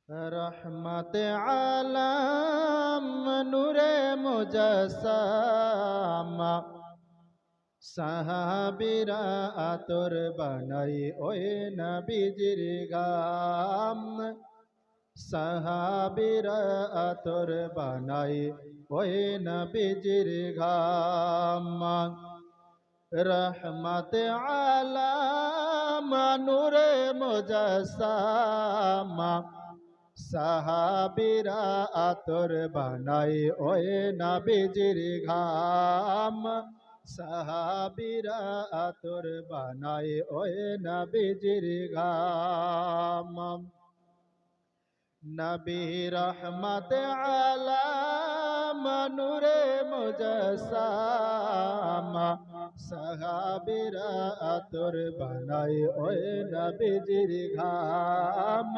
রহমত আলম নূরে মুজাসসাম সাহাবীরা আতর বানাই ওই নবীজির গাম সাহাবীরা আতর বানাই ওই নবীজির গাম রহমত আলম নূরে মুজাসসাম সাহাবীরা আতর বানাই ওই নবীজির ঘাম সাহাবীরা আতর বানাই ওই নবীজির ঘাম নবী রহমত আলম নূরে মুজাসসাম সাহাবীরা আতর বানাই ওই নবীজির ঘাম